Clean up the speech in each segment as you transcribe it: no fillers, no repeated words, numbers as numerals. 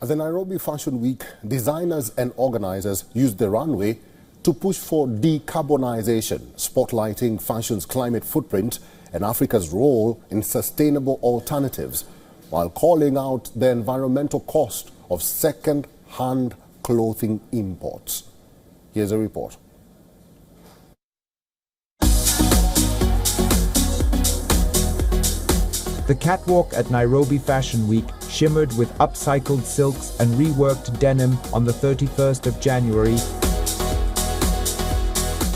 At the Nairobi Fashion Week, designers and organizers used the runway to push for decarbonization, spotlighting fashion's climate footprint and Africa's role in sustainable alternatives, while calling out the environmental cost of second-hand clothing imports. Here's a report. The catwalk at Nairobi Fashion Week shimmered with upcycled silks and reworked denim on the 31st of January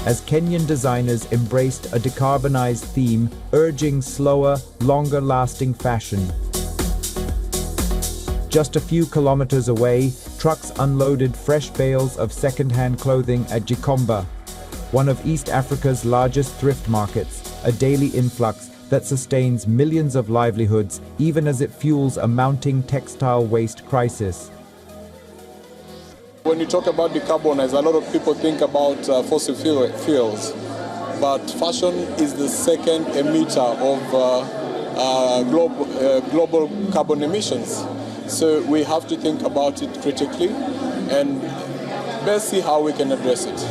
as Kenyan designers embraced a decarbonized theme, urging slower, longer-lasting fashion. Just a few kilometers away, trucks unloaded fresh bales of second-hand clothing at Gikomba, one of East Africa's largest thrift markets, a daily influx that sustains millions of livelihoods even as it fuels a mounting textile waste crisis. When you talk about decarbonize, a lot of people think about fossil fuels, but fashion is the second emitter of global carbon emissions. So we have to think about it critically and best see how we can address it.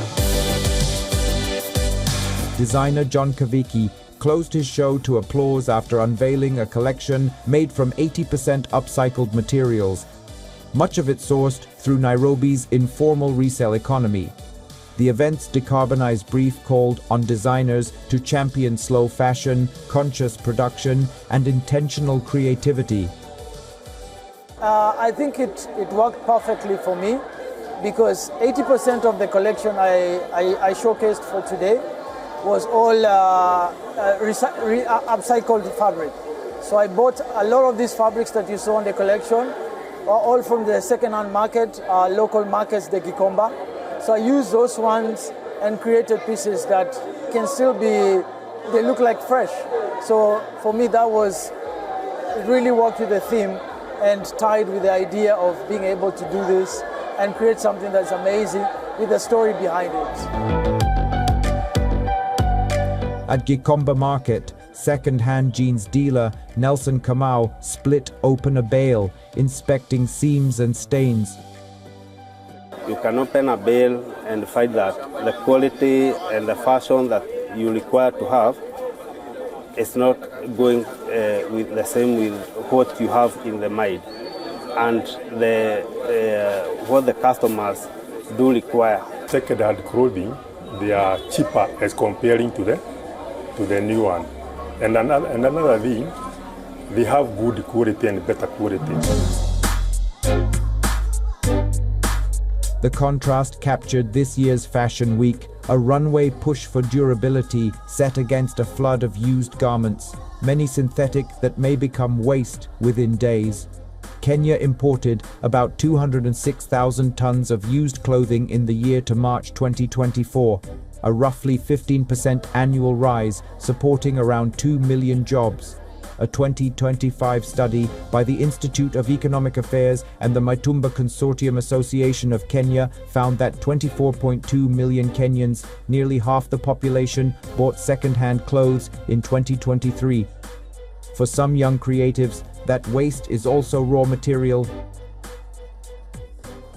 Designer John Kaviki closed his show to applause after unveiling a collection made from 80% upcycled materials, much of it sourced through Nairobi's informal resale economy. The event's decarbonized brief called on designers to champion slow fashion, conscious production, and intentional creativity. I think it worked perfectly for me because 80% of the collection I showcased for today was all upcycled fabric. So I bought a lot of these fabrics that you saw in the collection, all from the second-hand market, local markets, the Gikomba. So I used those ones and created pieces that can still be, they look like fresh. So for me, it really worked with the theme and tied with the idea of being able to do this and create something that's amazing with a story behind it. At Gikomba Market, second-hand jeans dealer Nelson Kamau split open a bale, inspecting seams and stains. You can open a bale and find that the quality and the fashion that you require to have is not going with the same with what you have in the mind, and what the customers do require. Second-hand clothing, they are cheaper as comparing to the new one. And another thing, they have good quality and better quality. The contrast captured this year's Fashion Week, a runway push for durability set against a flood of used garments, many synthetic that may become waste within days. Kenya imported about 206,000 tons of used clothing in the year to March 2024, a roughly 15% annual rise, supporting around 2 million jobs. A 2025 study by the Institute of Economic Affairs and the Mitumba Consortium Association of Kenya found that 24.2 million Kenyans, nearly half the population, bought second-hand clothes in 2023. For some young creatives, that waste is also raw material.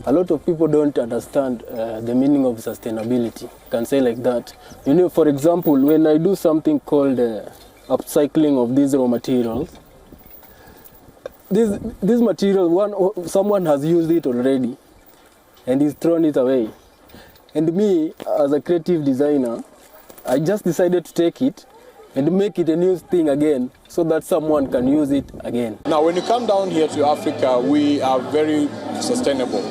A lot of people don't understand the meaning of sustainability, can say like that. You know, for example, when I do something called upcycling of these raw materials, this material, someone has used it already and he's thrown it away. And me, as a creative designer, I just decided to take it and make it a new thing again so that someone can use it again. Now, when you come down here to Africa, we are very sustainable.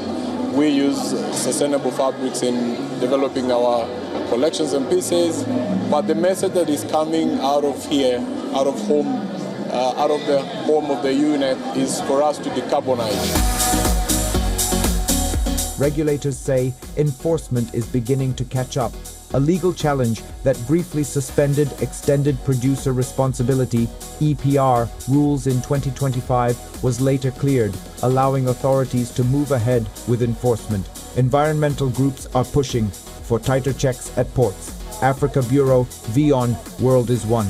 We use sustainable fabrics in developing our collections and pieces, but the message that is coming out of here, out of the home of the unit, is for us to decarbonize. Regulators say enforcement is beginning to catch up. A legal challenge that briefly suspended extended producer responsibility (EPR) rules in 2025 was later cleared, allowing authorities to move ahead with enforcement. Environmental groups are pushing for tighter checks at ports. Africa Bureau, WION World is One.